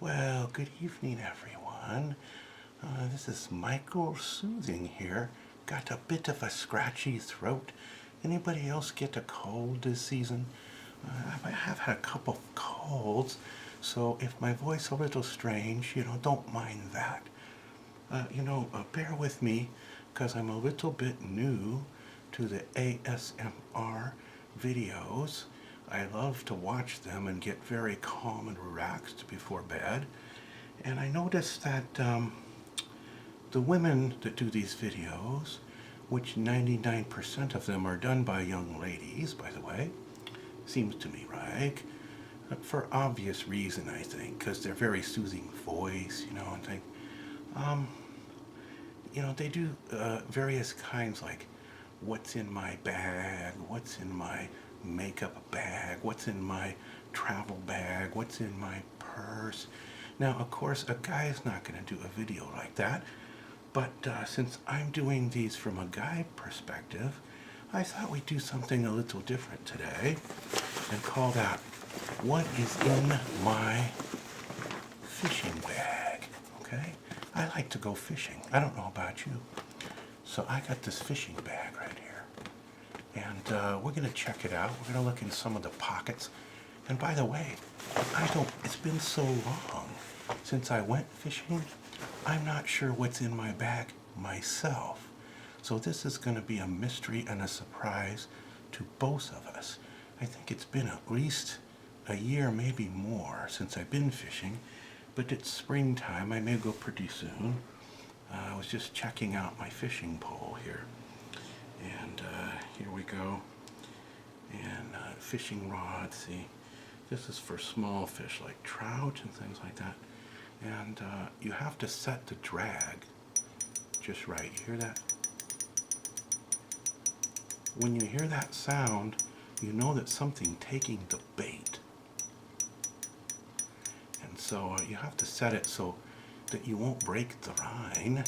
Well, good evening, everyone. This is Michael Soothing here. Got a bit of a scratchy throat. Anybody else get a cold this season? I have had a couple of colds, so if my voice a little strange, don't mind that. Bear with me, because I'm a little bit new to the ASMR videos. I love to watch them and get very calm and relaxed before bed. And I noticed that the women that do these videos, which 99% of them are done by young ladies, by the way, seems to me right, for obvious reason, I think, because they're very soothing voice, and things. Um, they do various kinds like what's in my bag, what's in my makeup bag, what's in my travel bag, what's in my purse. Now, of course, a guy is not going to do a video like that, but since I'm doing these from a guy perspective, I thought we'd do something a little different today and call that what is in my fishing bag, okay? I like to go fishing. I don't know about you. So I got this fishing bag right here. And we're going to check it out. We're going to look in some of the pockets. And by the way, it's been so long since I went fishing, I'm not sure what's in my bag myself. So this is going to be a mystery and a surprise to both of us. I think it's been at least a year, maybe more, since I've been fishing. But it's springtime. I may go pretty soon. I was just checking out my fishing pole here. And here we go. And fishing rods, see. This is for small fish like trout and things like that. And you have to set the drag just right. You hear that? When you hear that sound, you know that something taking the bait. And so you have to set it so that you won't break the line,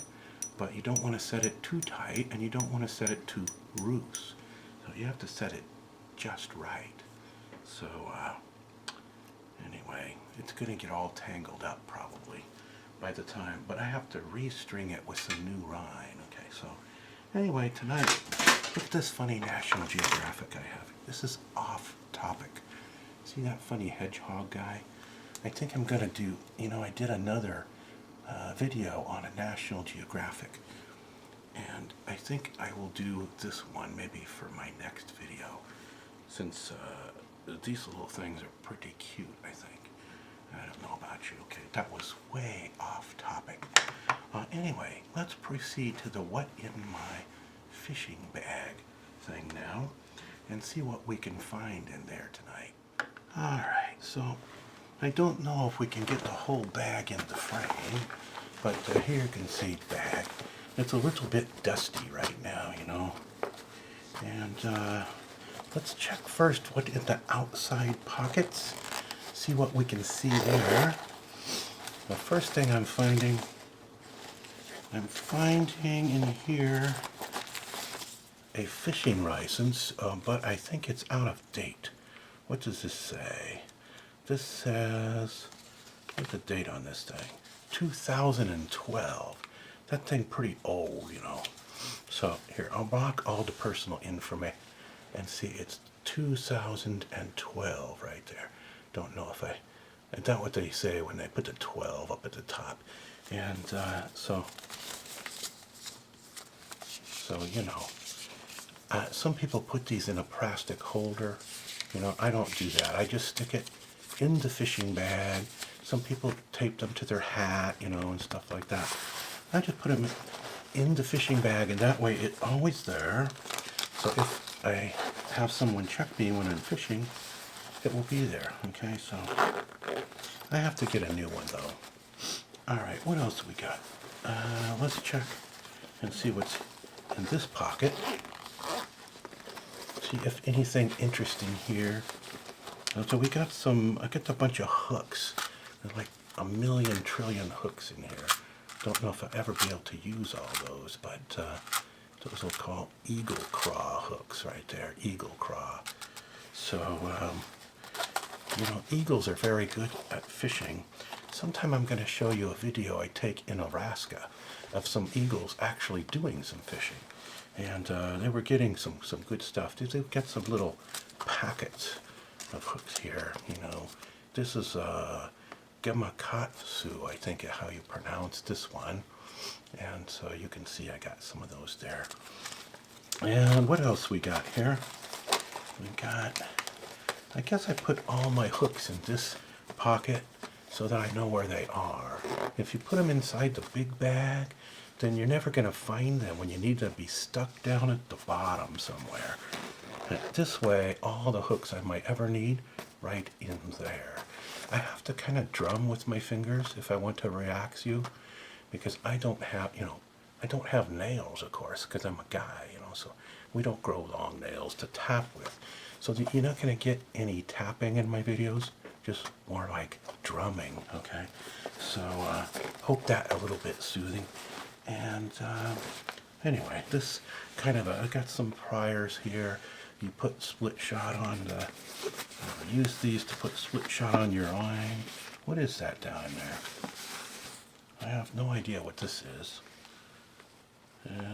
but you don't want to set it too tight and you don't want to set it too loose. So you have to set it just right. So anyway, it's going to get all tangled up probably by the time, but I have to restring it with some new line. Okay, so anyway, tonight, look at this funny National Geographic I have. This is off topic. See that funny hedgehog guy? I think I'm going to do, I did another video on a National Geographic, and I think I will do this one maybe for my next video, since these little things are pretty cute, I think. I don't know about you. Okay, that was way off topic. Anyway, let's proceed to the what in my fishing bag thing now and see what we can find in there tonight. Alright, so I don't know if we can get the whole bag in the frame, but here you can see the bag. It's a little bit dusty right now, And let's check first what in the outside pockets. See what we can see there. The first thing I'm finding in here a fishing license, but I think it's out of date. What does this say? This says, what's the date on this thing? 2012. That thing pretty old, So here, I'll mark all the personal information and see it's 2012 right there. Don't know if that's not what they say when they put the 12 up at the top. And so some people put these in a plastic holder. I don't do that. I just stick it in the fishing bag. Some people tape them to their hat, and stuff like that. I just put them in the fishing bag, and that way it's always there. So if I have someone check me when I'm fishing, it will be there. Okay, so I have to get a new one though. Alright, what else we got? Let's check and see what's in this pocket. See if anything interesting here. So we got I got a bunch of hooks. There's like a million trillion hooks in here. Don't know if I'll ever be able to use all those, but those are called eagle craw hooks right there. Eagle craw. So, eagles are very good at fishing. sometime I'm going to show you a video I take in Alaska of some eagles actually doing some fishing. And they were getting some good stuff. They've got some little packets of hooks here, you know. This is Gamakatsu, I think is how you pronounce this one. And so you can see I got some of those there. And what else we got here? We got, I guess I put all my hooks in this pocket so that I know where they are. If you put them inside the big bag, then you're never going to find them when you need to be stuck down at the bottom somewhere. And this way, all the hooks I might ever need, right in there. I have to kind of drum with my fingers if I want to relax you, because I don't have, you know, I don't have nails, of course, because I'm a guy, you know, so we don't grow long nails to tap with. So you're not going to get any tapping in my videos, just more like drumming, okay? So hope that a little bit soothing. And anyway, this kind of I got some pliers here. You put split shot on the, use these to put split shot on your line. What is that down there? I have no idea what this is.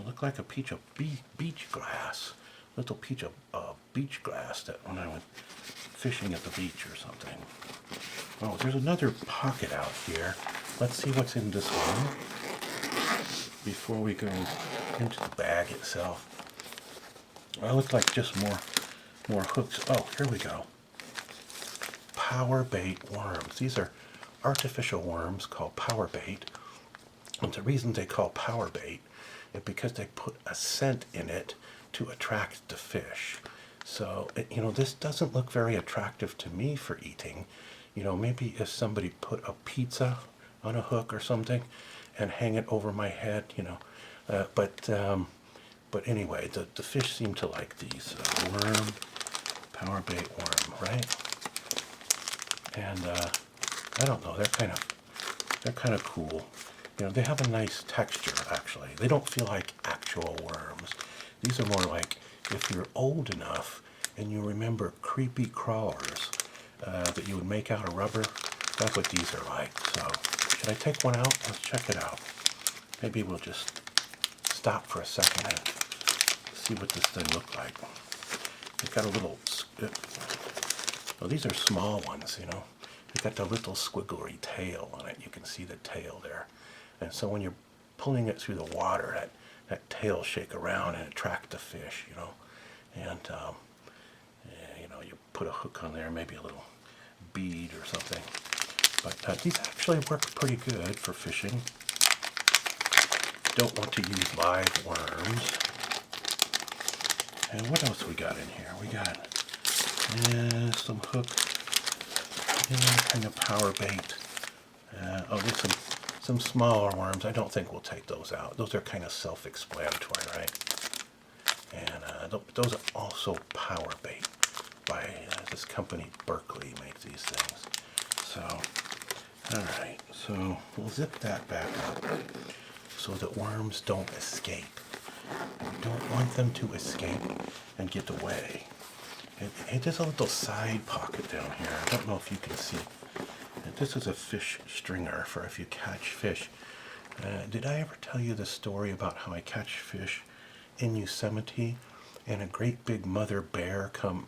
Looked like a piece of beach grass. Little piece of beach grass that when I went fishing at the beach or something. Oh, there's another pocket out here. Let's see what's in this one before we go into the bag itself. Well, it looks like just more hooks. Oh, here we go. Power bait worms. These are artificial worms called power bait. And the reason they call power bait is because they put a scent in it to attract the fish. So, you know, this doesn't look very attractive to me for eating. You know, maybe if somebody put a pizza on a hook or something and hang it over my head, you know. But anyway, the fish seem to like these. Worm, power bait worm, right? And I don't know, they're kind of cool. You know, they have a nice texture, actually. They don't feel like actual worms. These are more like if you're old enough and you remember creepy crawlers that you would make out of rubber. That's what these are like. So, should I take one out? Let's check it out. Maybe we'll just stop for a second and see what this thing looks like. It's got a little, well, these are small ones, you know. They've got the little squiggly tail on it. You can see the tail there. And so when you're pulling it through the water, that tail shake around and attract the fish, you know. And, you know, you put a hook on there, maybe a little bead or something. But these actually work pretty good for fishing. Don't want to use live worms. And what else we got in here? We got some hook, kind of power bait. Oh, there's some smaller worms. I don't think we'll take those out. Those are kind of self-explanatory, right? And those are also power bait by this company, Berkeley, makes these things. So, all right. So we'll zip that back up so that worms don't escape. We don't want them to escape and get away. And there's a little side pocket down here. I don't know if you can see. This is a fish stringer for if you catch fish. Did I ever tell you the story about how I catch fish in Yosemite and a great big mother bear come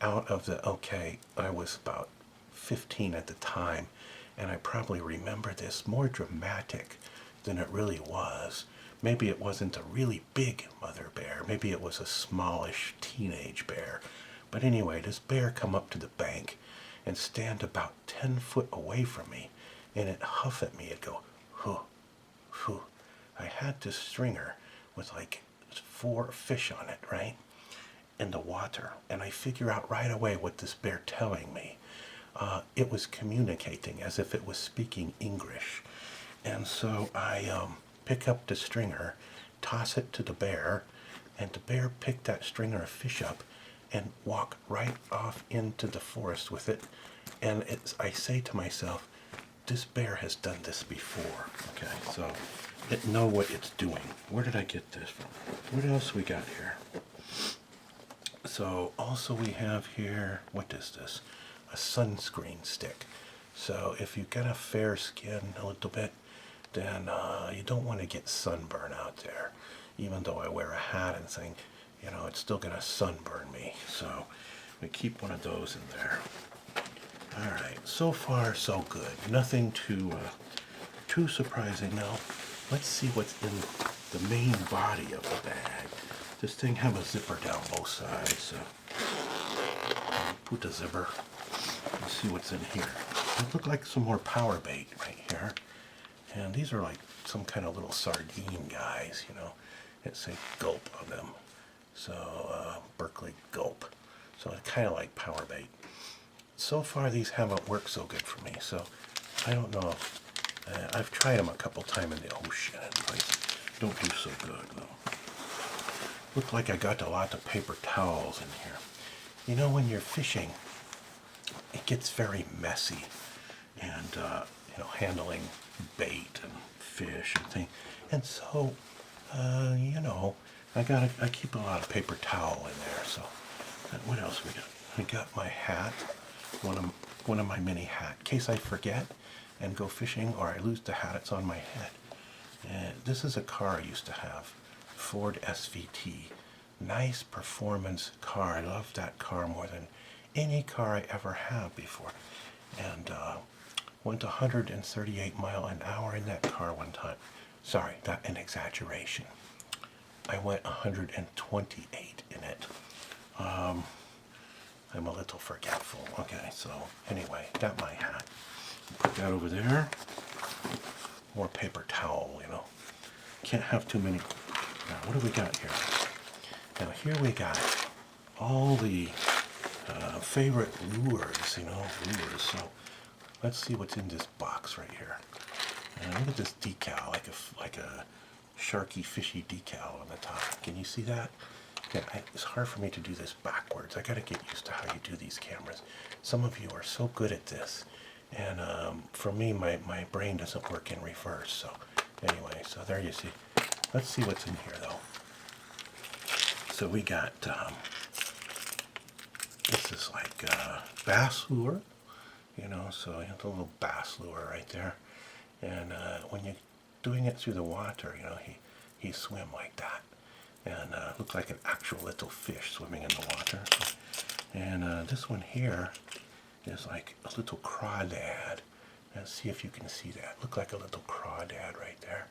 out of the, okay, I was about 15 at the time, and I probably remember this more dramatic than it really was. Maybe it wasn't a really big mother bear. Maybe it was a smallish teenage bear. But anyway, this bear come up to the bank and stand about 10 foot away from me, and it huff at me. It'd go, hoo, hoo. I had this stringer with like 4 fish on it, right, in the water, and I figure out right away what this bear telling me. It was communicating as if it was speaking English. And so I pick up the stringer, toss it to the bear, and the bear picked that stringer of fish up and walk right off into the forest with it. And I say to myself, this bear has done this before. Okay, so it know what it's doing. Where did I get this from? What else we got here? So also we have here, what is this? A sunscreen stick. So if you've got a fair skin a little bit, then you don't want to get sunburn out there. Even though I wear a hat and thing, you know, it's still going to sunburn me. So we keep one of those in there. All right, so far so good. Nothing too surprising. Now, let's see what's in the main body of the bag. This thing have a zipper down both sides, so put the zipper. Let's see what's in here. It look like some more power bait right here. And these are like some kind of little sardine guys, you know. It say Gulp on them. So, Berkeley Gulp. So it's kind of like power bait. So far these haven't worked so good for me, so I don't know if, I've tried them a couple times in the ocean and they don't do so good though. Look like I got a lot of paper towels in here. You know, when you're fishing, it gets very messy, and you know, handling bait and fish and things. And so, you know, I keep a lot of paper towel in there. So, what else we got? I got my hat, one of my mini hat, in case I forget and go fishing or I lose the hat. It's on my head. And this is a car I used to have, Ford SVT. Nice performance car. I love that car more than any car I ever had before. And went 138 miles an hour in that car one time. Sorry, that's an exaggeration. I went 128 in it. I'm a little forgetful. Okay, so anyway, that's my hat. Put that over there. More paper towel, you know. Can't have too many. Now, what do we got here? Now, here we got all the favorite lures, you know, lures. So, let's see what's in this box right here. And look at this decal, like a sharky, fishy decal on the top. Can you see that? Yeah, it's hard for me to do this backwards. I got to get used to how you do these cameras. Some of you are so good at this. And for me, my brain doesn't work in reverse. So anyway, so there you see. Let's see what's in here, though. So we got, this is like bass lure, you know, so you have the little bass lure right there. And when you're doing it through the water, you know, he swim like that. And looks like an actual little fish swimming in the water. And this one here is like a little crawdad. Let's see if you can see that. Look like a little crawdad right there.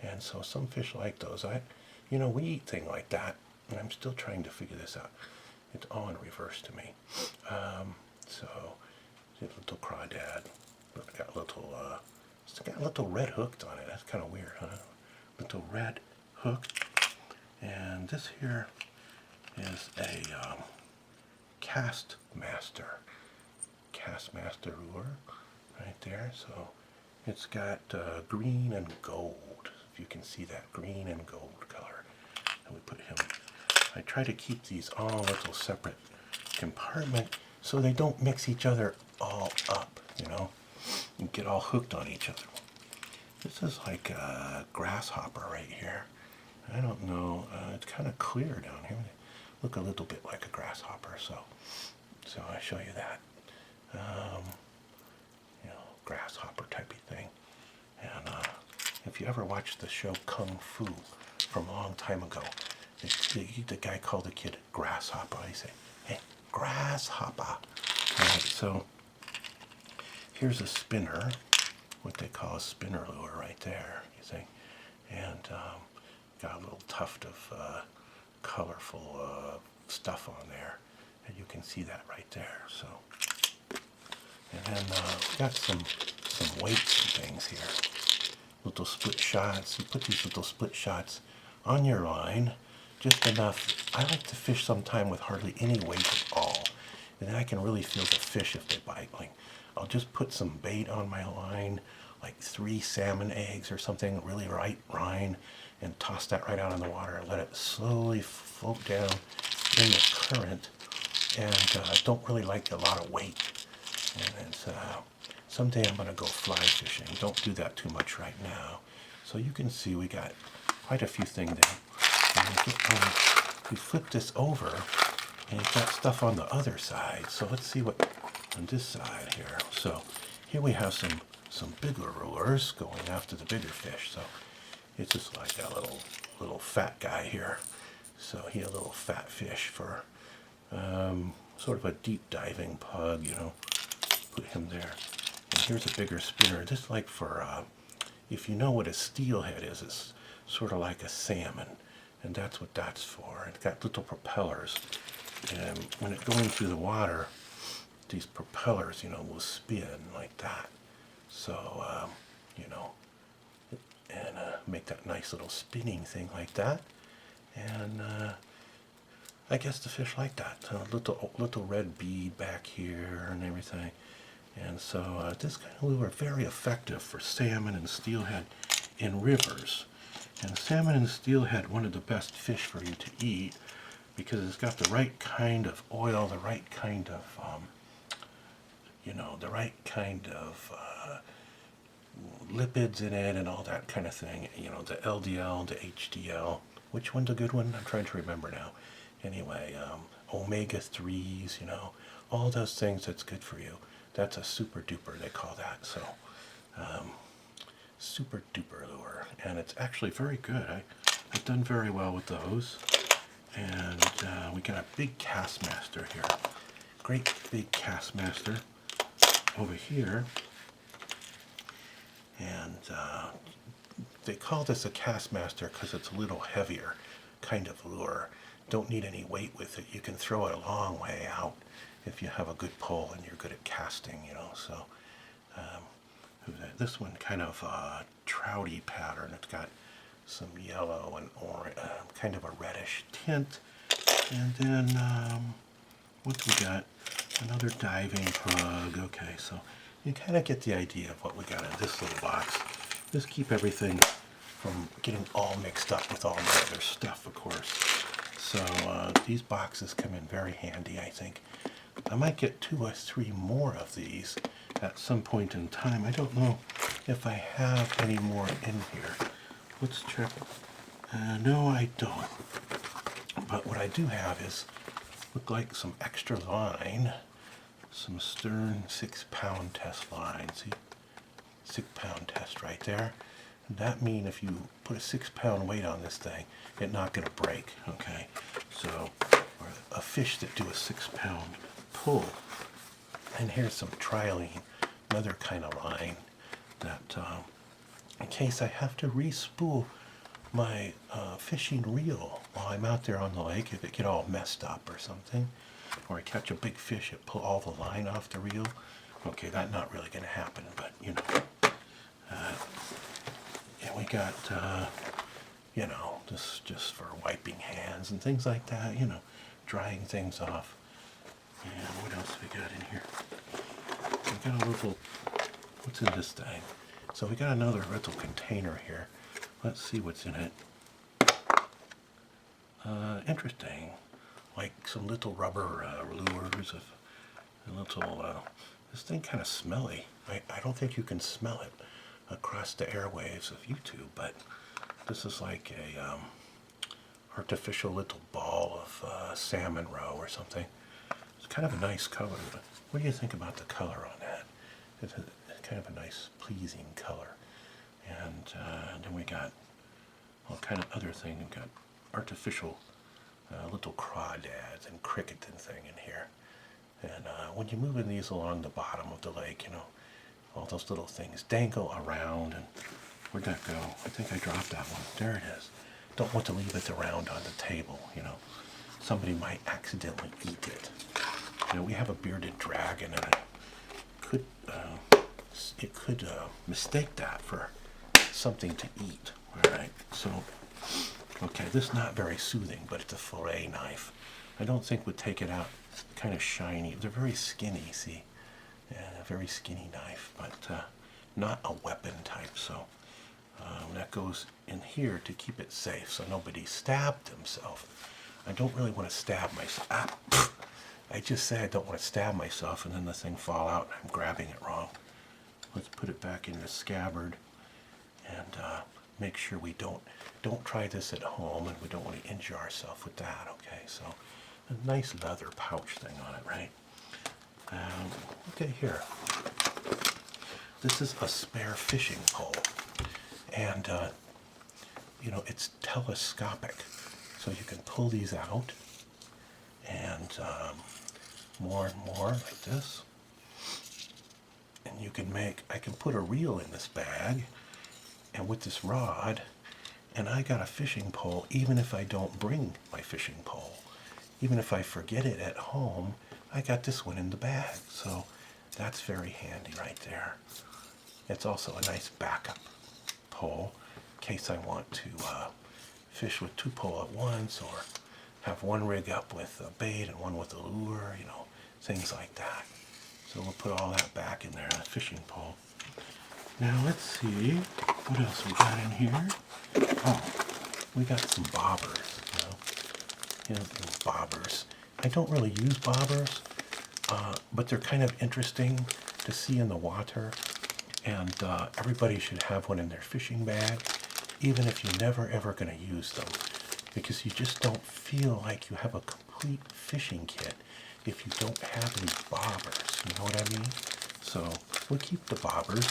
And so some fish like those. You know, we eat things like that, and I'm still trying to figure this out. It's all in reverse to me. So, see a little crawdad. It's got a little red hooked on it. That's kind of weird, huh? Little red hook. And this here is a cast master lure right there. So it's got green and gold. If you can see that, green and gold color. And we put him. I try to keep these all little separate compartment so they don't mix each other all up, you know, and get all hooked on each other. This is like a grasshopper right here. I don't know, it's kind of clear down here. Look a little bit like a grasshopper, so I show you that. You know, grasshopper type of thing. And if you ever watched the show Kung Fu from a long time ago, the guy called the kid Grasshopper. He said, "Hey, Grasshopper." All right, so here's a spinner, what they call a spinner lure right there, you see. And got a little tuft of colorful stuff on there, and you can see that right there. So, and then we got some weights and things here. Little split shots. You put these little split shots on your line, just enough. I like to fish sometime with hardly any weight at all, and then I can really feel the fish if they bite. Like, I'll just put some bait on my line, like 3 salmon eggs or something, really right line, and toss that right out in the water and let it slowly float down in the current. And don't really like a lot of weight. And it's, someday I'm going to go fly fishing. Don't do that too much right now. So you can see we got quite a few things there. And we flip this over, and you've got stuff on the other side. So let's see what on this side here. So here we have some bigger lures going after the bigger fish. So it's just like a little fat guy here. So he a little fat fish for sort of a deep diving pug, put him there. And here's a bigger spinner. This like for, if you know what a steelhead is, it's sort of like a salmon. And that's what that's for. It's got little propellers. And when it's going through the water, these propellers, will spin like that. So, and make that nice little spinning thing like that. And I guess the fish like that. Little red bead back here and everything. And so this kind of lure are very effective for salmon and steelhead in rivers. And salmon and steelhead, one of the best fish for you to eat because it's got the right kind of oil, the right kind of, the right kind of lipids in it and all that kind of thing. The LDL, the HDL. Which one's a good one? I'm trying to remember now. Anyway, omega-3s, all those things that's good for you. That's a super duper, they call that. So, super duper lure. And it's actually very good. I've done very well with those. And we got a big Castmaster here. Great big Castmaster over here. And they call this a Castmaster because it's a little heavier kind of lure. Don't need any weight with it. You can throw it a long way out if you have a good pole and you're good at casting, So this one kind of trouty pattern. It's got some yellow and orange, kind of a reddish tint. And then what do we got? Another diving pug. Okay, so you kind of get the idea of what we got in this little box. Just keep everything from getting all mixed up with all my other stuff, of course. So these boxes come in very handy, I think. I might get 2 or 3 more of these at some point in time. I don't know if I have any more in here. Let's check. No, I don't. But what I do have is, look like some extra line. Some Stern 6-pound test line. See? 6-pound test right there. And that means if you put a 6-pound weight on this thing, it's not going to break. Okay, so or a fish that do a 6-pound pull. And here's some trilene, another kind of line that in case I have to re-spool my fishing reel while I'm out there on the lake, if it get all messed up or something, or I catch a big fish and pull all the line off the reel. Okay, that's not really going to happen, but and we got this just for wiping hands and things like that, drying things off. And what else we got in here? We got a little, what's in this thing? So we got another little container here. Let's see what's in it. Interesting. Like some little rubber lures of a little, this thing kind of smelly. I don't think you can smell it across the airwaves of YouTube, but this is like a artificial little ball of salmon roe or something. It's kind of a nice color. What do you think about the color on that? It's kind of a nice, pleasing color. And then we got all kind of other things. We've got artificial little crawdads and cricket and thing in here. And when you're moving these along the bottom of the lake, all those little things dangle around. And where'd that go? I think I dropped that one. There it is. Don't want to leave it around on the table, Somebody might accidentally eat it. We have a bearded dragon, and it could mistake that for something to eat. All right, so okay, this is not very soothing, but it's a fillet knife. I don't think would take it out. It's kind of shiny. They're very skinny. See, a very skinny knife, but not a weapon type. So that goes in here to keep it safe, so nobody stabbed himself. I don't really want to stab myself. I just say I don't want to stab myself, and then the thing fall out, and I'm grabbing it wrong. Let's put it back in the scabbard, and make sure we don't try this at home, and we don't want to injure ourselves with that. Okay, so a nice leather pouch thing on it, right? Okay, here. This is a spare fishing pole, and it's telescopic, so you can pull these out, and more and more like this. And I can put a reel in this bag, and with this rod, and I got a fishing pole even if I don't bring my fishing pole. Even if I forget it at home, I got this one in the bag, so that's very handy right there. It's also a nice backup pole in case I want to fish with two poles at once, or have one rig up with a bait and one with a lure, things like that. So we'll put all that back in there, a fishing pole. Now let's see what else we got in here. Oh, we got some bobbers, little bobbers. I don't really use bobbers, but they're kind of interesting to see in the water, and everybody should have one in their fishing bag, even if you're never ever going to use them, because you just don't feel like you have a complete fishing kit if you don't have these bobbers, you know what I mean? So we'll keep the bobbers,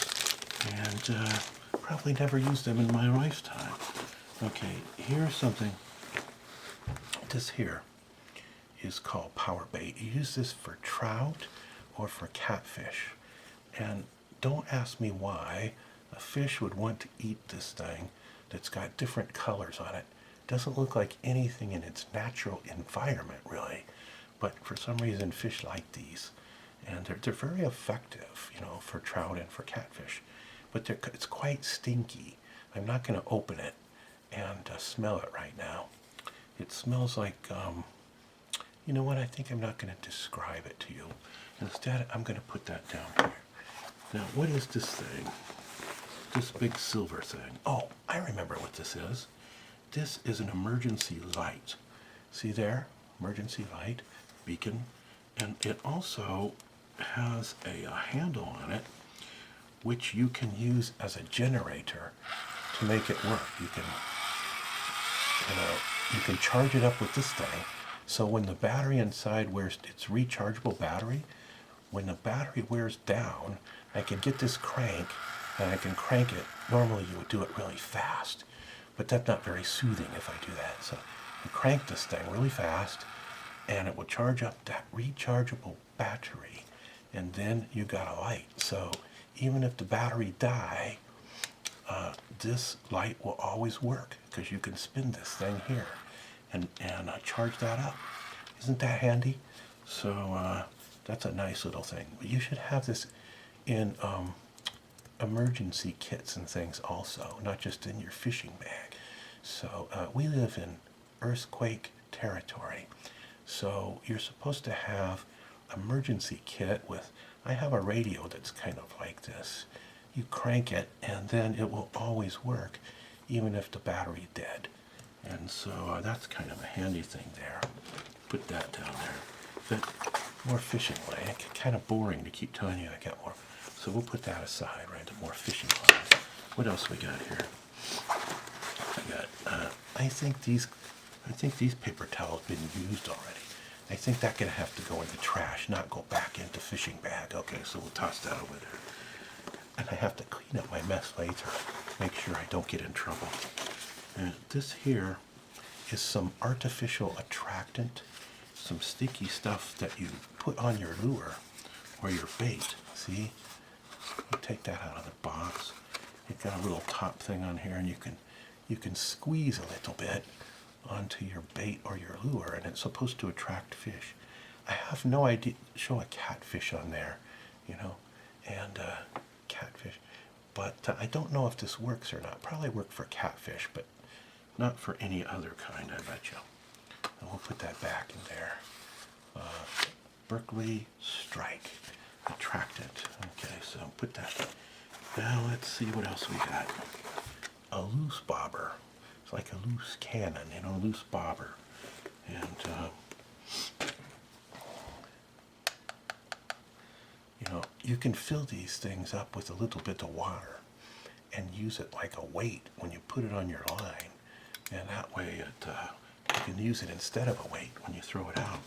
and probably never use them in my lifetime. Okay, here's something. This here is called power bait. You use this for trout or for catfish. And don't ask me why a fish would want to eat this thing that's got different colors on it. Doesn't look like anything in its natural environment, really. But for some reason, fish like these. And they're very effective, for trout and for catfish. But it's quite stinky. I'm not going to open it and smell it right now. It smells like, you know what, I think I'm not going to describe it to you. Instead, I'm going to put that down here. Now, what is this thing? This big silver thing. Oh, I remember what this is. This is an emergency light. See there? Emergency light, beacon. And it also has a handle on it, which you can use as a generator to make it work. You can charge it up with this thing. So when the battery inside wears, it's rechargeable battery. When the battery wears down, I can get this crank and I can crank it. Normally you would do it really fast, but that's not very soothing if I do that. So you crank this thing really fast and it will charge up that rechargeable battery, and then you got a light. So even if the battery die, this light will always work because you can spin this thing here and charge that up. Isn't that handy? So that's a nice little thing. But you should have this in emergency kits and things also, not just in your fishing bag. So we live in earthquake territory. So you're supposed to have emergency kit with, I have a radio that's kind of like this. You crank it and then it will always work even if the battery's dead. And so that's kind of a handy thing there. Put that down there. But more fishing line. Kind of boring to keep telling you I got more. So we'll put that aside, right? The more fishing line. What else we got here? I think these paper towels been used already. I think that's gonna have to go in the trash, not go back into fishing bag. Okay, so we'll toss that over there. And I have to clean up my mess later. Make sure I don't get in trouble. And this here is some artificial attractant, some sticky stuff that you put on your lure or your bait. See? You take that out of the box. You've got a little top thing on here, and you can squeeze a little bit onto your bait or your lure, and it's supposed to attract fish. I have no idea. Show a catfish on there, and catfish. But I don't know if this works or not. Probably work for catfish, but not for any other kind, I bet you. And we'll put that back in there. Berkeley Strike Attractant. Okay, so put that. Now let's see what else we got. A loose bobber. It's like a loose cannon, loose bobber. And you can fill these things up with a little bit of water and use it like a weight when you put it on your line. And that way you can use it instead of a weight when you throw it out.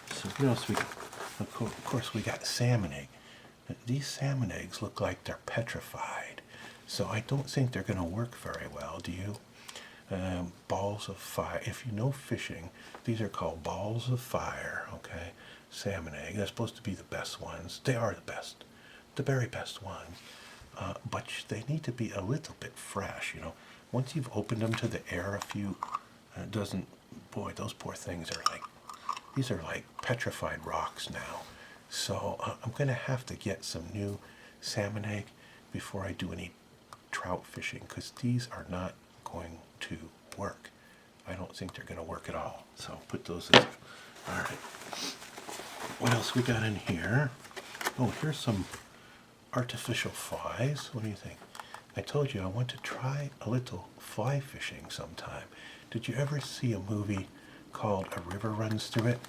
So what else we got? Of course we got salmon egg. These salmon eggs look like they're petrified, so I don't think they're going to work very well, do you? Balls of fire. If you know fishing, these are called balls of fire, okay? Salmon egg. They're supposed to be the best ones. They are the best, the very best ones. But they need to be a little bit fresh, you know. Once you've opened them to the air a few, it doesn't, boy, those poor things are like, these are like petrified rocks now. So I'm going to have to get some new salmon egg before I do any trout fishing, because these are not going to work. I don't think they're going to work at all. So put those in. All right. What else we got in here? Oh, here's some artificial flies. What do you think? I told you I want to try a little fly fishing sometime. Did you ever see a movie called A River Runs Through It?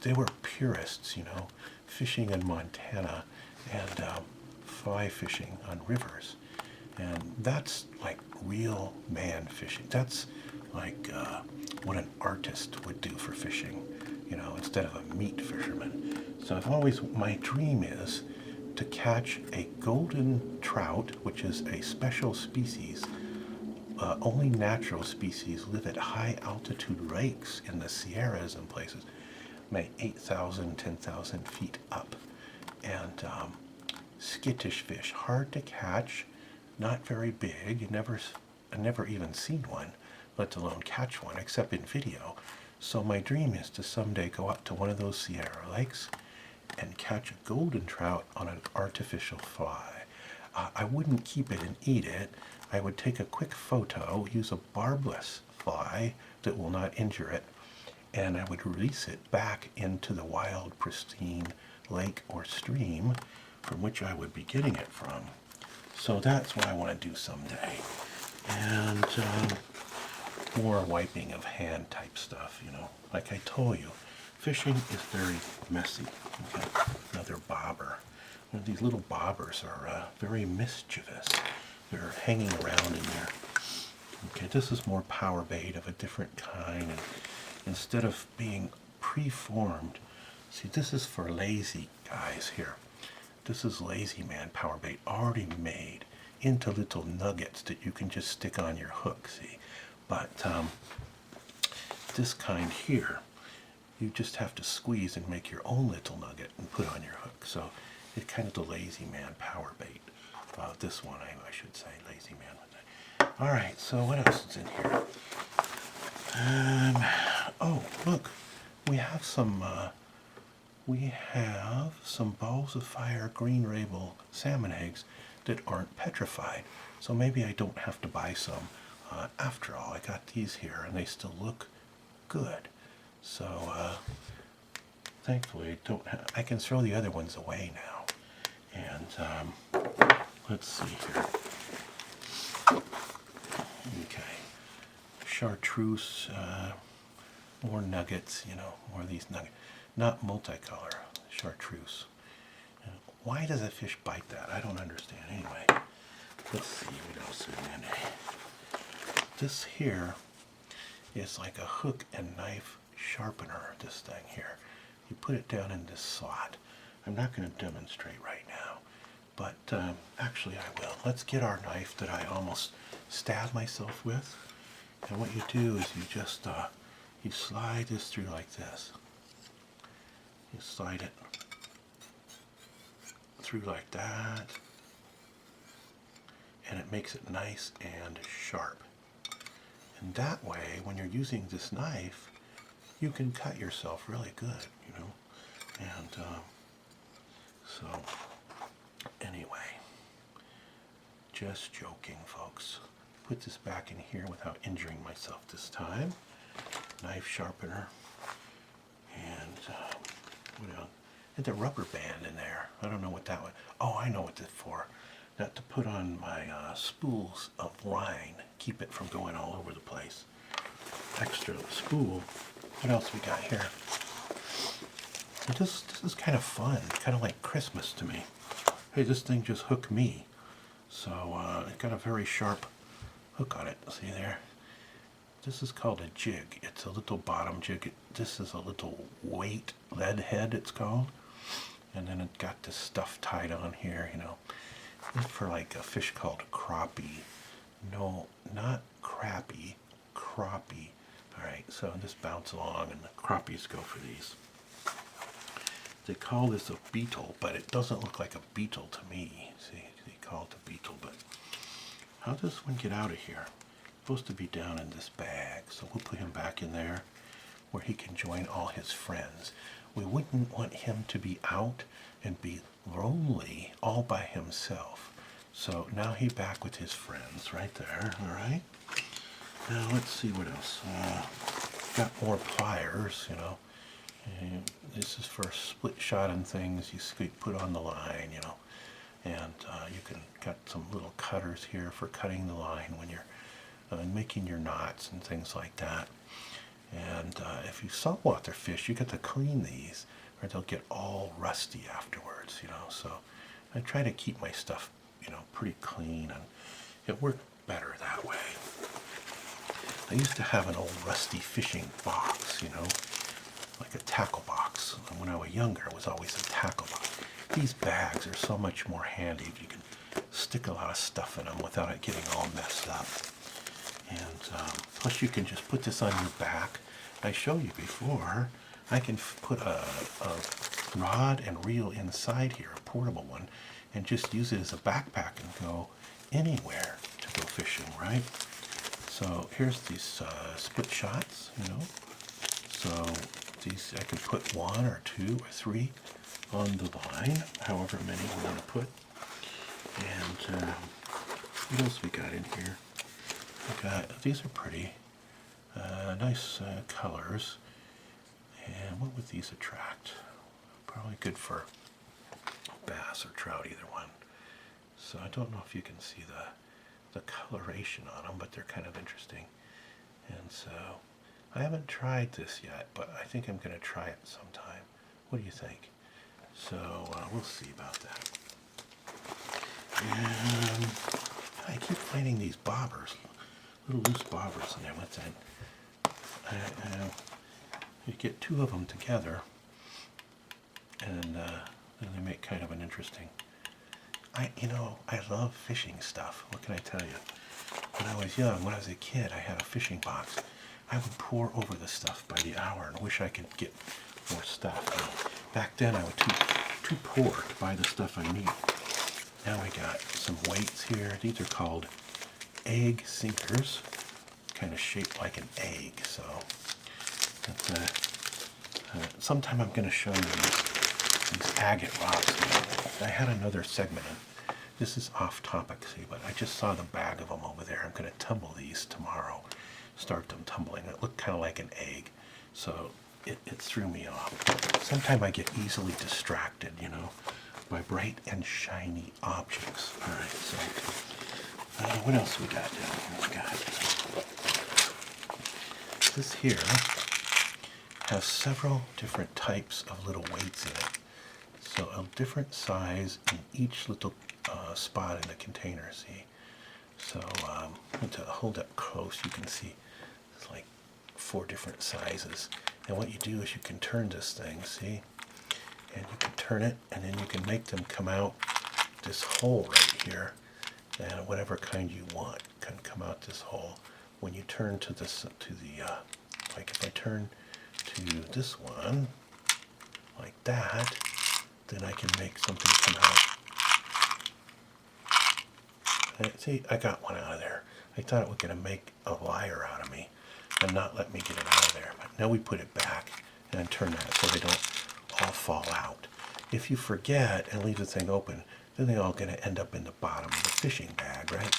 They were purists, you know, fishing in Montana and fly fishing on rivers. And that's like real man fishing. That's like what an artist would do for fishing, you know, instead of a meat fisherman. So I've always, my dream is to catch a golden trout, which is a special species. Only natural species live at high altitude lakes in the Sierras and places, maybe 8,000, 10,000 feet up. And skittish fish, hard to catch, not very big. I've never even seen one, let alone catch one, except in video. So my dream is to someday go up to one of those Sierra lakes and catch a golden trout on an artificial fly. I wouldn't keep it and eat it. I would take a quick photo, use a barbless fly that will not injure it, and I would release it back into the wild, pristine lake or stream from which I would be getting it from. So that's what I want to do someday. And more wiping of hand type stuff, you know. Like I told you, fishing is very messy. Okay? Another bobber. You know, these little bobbers are very mischievous. They're hanging around in there. Okay, this is more power bait of a different kind. And instead of being preformed, see, this is for lazy guys here. This is lazy man power bait, already made into little nuggets that you can just stick on your hook, see. But this kind here, you just have to squeeze and make your own little nugget and put on your hook. So it's kind of the lazy man power bait. This one, I should say, lazy man. All right, so what else is in here? Oh, look, we have some balls of fire green rabel salmon eggs that aren't petrified. So maybe I don't have to buy some. After all, I got these here and they still look good. So thankfully I can throw the other ones away now. And let's see here. Okay, chartreuse, more nuggets, you know, more of these nuggets. Not multicolor, chartreuse. Why does a fish bite that? I don't understand. Anyway, let's see what else is in there. This here is like a hook and knife sharpener, this thing here. You put it down in this slot. I'm not going to demonstrate right now, but actually I will. Let's get our knife that I almost stabbed myself with. And what you do is you just, you slide this through like this. You slide it through like that, and it makes it nice and sharp. And that way, when you're using this knife, you can cut yourself really good, you know. And so, anyway, just joking, folks. Put this back in here without injuring myself this time. Knife sharpener, and what else? And the rubber band in there. I don't know what that one. Oh, I know what that's for. That to put on my spools of line. Keep it from going all over the place. Extra spool. What else we got here? This is kind of fun. Kind of like Christmas to me. Hey, this thing just hooked me. So it got a very sharp hook on it. See there? This is called a jig. It's a little bottom jig. This is a little weight lead head, it's called. And then it got this stuff tied on here, you know. This is for like a fish called crappie. No, not crappie, crappie. All right, so just bounce along, and the crappies go for these. They call this a beetle, but it doesn't look like a beetle to me. See, they call it a beetle, but how does one get out of here? It's supposed to be down in this bag, so we'll put him back in there where he can join all his friends. We wouldn't want him to be out and be lonely all by himself. So now he's back with his friends right there, all right? Now let's see what else. Got more pliers, you know. And this is for split shot and things you put on the line, you know. And you can got some little cutters here for cutting the line when you're making your knots and things like that. And if you saltwater fish, you get to clean these, or they'll get all rusty afterwards, you know. So I try to keep my stuff, you know, pretty clean, and it worked better that way. I used to have an old rusty fishing box, you know, like a tackle box. And when I was younger, it was always a tackle box. These bags are so much more handy if you can stick a lot of stuff in them without it getting all messed up. And plus you can just put this on your back. I showed you before, I can put a rod and reel inside here, a portable one, and just use it as a backpack and go anywhere to go fishing, right? So here's these split shots, you know. So these, I can put 1 or 2 or 3 on the line, however many we want to put. And what else we got in here? We got, these are pretty nice colors. And what would these attract? Probably good for bass or trout, either one. So I don't know if you can see the coloration on them, but they're kind of interesting. And so I haven't tried this yet, but I think I'm going to try it sometime. What do you think? So we'll see about that. And I keep finding these bobbers, little loose bobbers in there. What's that? You get 2 of them together, and then they make kind of an interesting. I love fishing stuff. What can I tell you? When I was young, when I was a kid, I had a fishing box. I would pour over the stuff by the hour and wish I could get more stuff. Back then, I was too poor to buy the stuff I need. Now we got some weights here. These are called egg sinkers, kind of shaped like an egg. So sometime I'm going to show you these agate rocks. I had another segment. This is off topic, see, but I just saw the bag of them over there. I'm going to tumble these tomorrow. Start them tumbling. It looked kind of like an egg, so it threw me off. Sometimes I get easily distracted, you know, by bright and shiny objects. All right, so what else we got down here? We got this here has several different types of little weights in it. So a different size in each little spot in the container, see? So to hold up close, you can see it's like 4 different sizes. And what you do is you can turn this thing, see? And you can turn it, and then you can make them come out this hole right here. And whatever kind you want can come out this hole. When you turn to this, like if I turn to this one, like that, then I can make something come out. See, I got one out of there. I thought it was going to make a liar out of me and not let me get it out of there. But now we put it back and turn that so they don't all fall out. If you forget and leave the thing open, then they're all going to end up in the bottom of the fishing bag, right?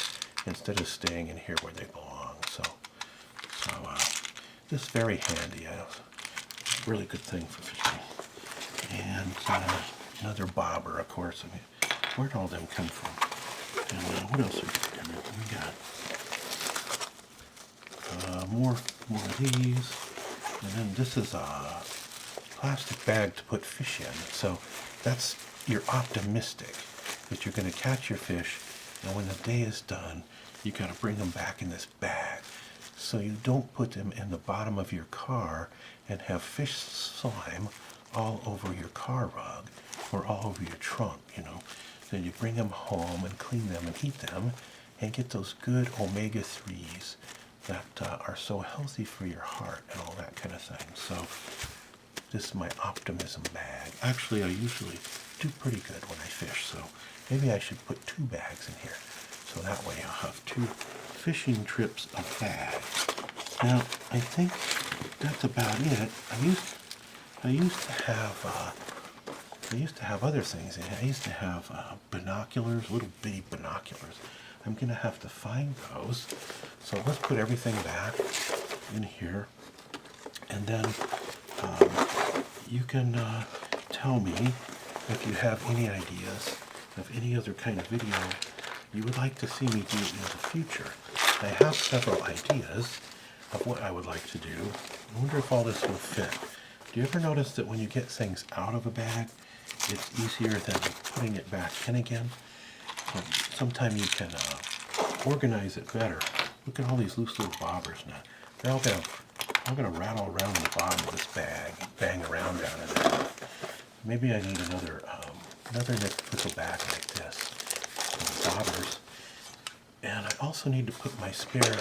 Instead of staying in here where they belong. So this is very handy. Really good thing for fishing. And another bobber, of course. I mean, where'd all them come from? And what else we got? More of these. And then this is a plastic bag to put fish in. So you're optimistic that you're going to catch your fish, and when the day is done, you got to bring them back in this bag. So you don't put them in the bottom of your car and have fish slime all over your car rug or all over your trunk, you know. So you bring them home and clean them and eat them and get those good omega-3s that are so healthy for your heart and all that kind of thing. So this is my optimism bag. Actually, I usually do pretty good when I fish, so maybe I should put 2 bags in here. So that way I'll have 2 fishing trips a bag. Now, I think that's about it. I used to have other things in here. I used to have binoculars, little bitty binoculars. I'm gonna have to find those. So let's put everything back in here, and then you can tell me if you have any ideas of any other kind of video you would like to see me do in the future. I have several ideas of what I would like to do. I wonder if all this will fit. Do you ever notice that when you get things out of a bag, it's easier than putting it back in again? Sometimes you can organize it better. Look at all these loose little bobbers now. They're all gonna rattle around in the bottom of this bag, bang around down in there. Maybe I need another little bag like this, with bobbers. And I also need to put my spare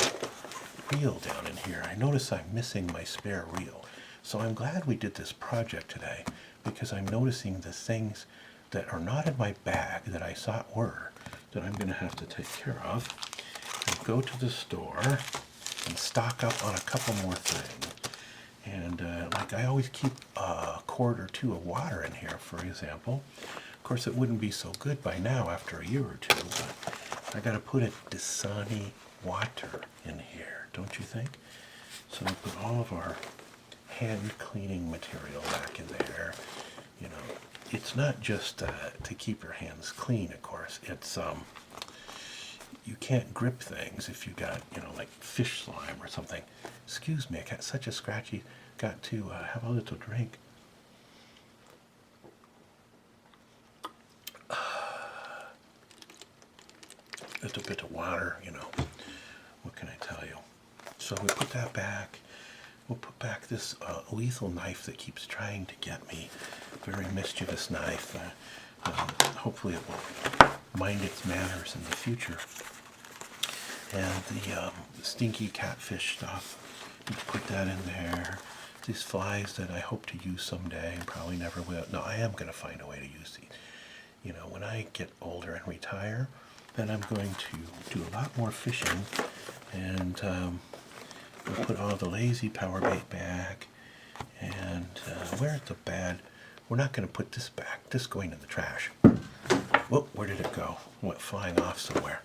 reel down in here. I notice I'm missing my spare reel. So I'm glad we did this project today, because I'm noticing the things that are not in my bag that I thought were, that I'm going to have to take care of, and go to the store and stock up on a couple more things. And like I always keep a quart or 2 of water in here, for example. Of course, it wouldn't be so good by now after a year or 2, but I got to put a Dasani water in here, don't you think? So we put all of our hand cleaning material back in there. You know, it's not just to keep your hands clean, of course. It's you can't grip things if you got, you know, like fish slime or something. Excuse me, I got such a scratchy. Got to have a little drink. A little bit of water, you know. What can I tell you? So we put that back. We'll put back this lethal knife that keeps trying to get me. Very mischievous knife. Hopefully it will mind its manners in the future. And the stinky catfish stuff, you can put that in there. These flies that I hope to use someday and probably never will. No, I am going to find a way to use these. You know, when I get older and retire, then I'm going to do a lot more fishing, and we'll put all the lazy power bait back. And where's the bad? We're not going to put this back. This is going in the trash. Whoop, where did it go? It went flying off somewhere.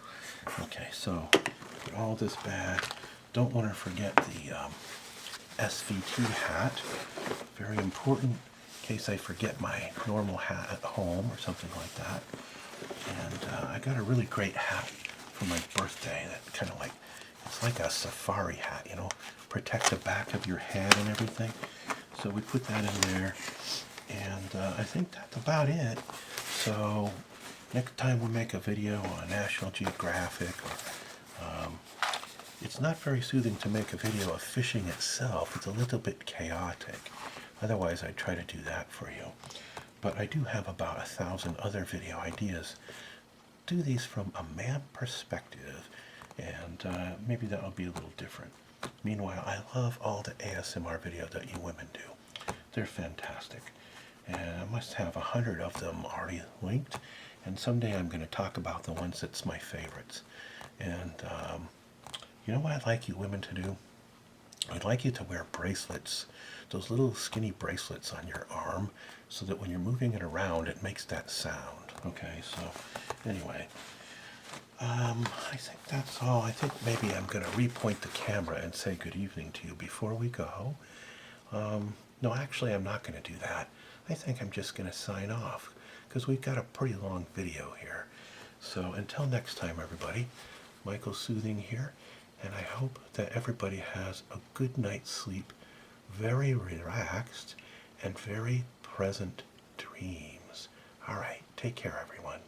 Okay, so put all this back. Don't want to forget the SVT hat. Very important in case I forget my normal hat at home or something like that. And I got a really great hat for my birthday that kind of like, it's like a safari hat, you know, protect the back of your head and everything. So we put that in there, and I think that's about it. So next time we make a video on National Geographic, or it's not very soothing to make a video of fishing itself. It's a little bit chaotic. Otherwise, I'd try to do that for you. But I do have about 1,000 other video ideas. Do these from a man perspective, and maybe that'll be a little different. Meanwhile, I love all the ASMR videos that you women do. They're fantastic. And I must have 100 of them already linked. And someday I'm going to talk about the ones that's my favorites. And you know what I'd like you women to do? I'd like you to wear bracelets, those little skinny bracelets on your arm, so that when you're moving it around, it makes that sound. Okay, so anyway, I think that's all. I think maybe I'm going to repoint the camera and say good evening to you before we go. No, actually, I'm not going to do that. I think I'm just going to sign off, because we've got a pretty long video here. So until next time, everybody, Michael Soothing here, and I hope that everybody has a good night's sleep, very relaxed, and very pleasant dreams. All right, take care, everyone.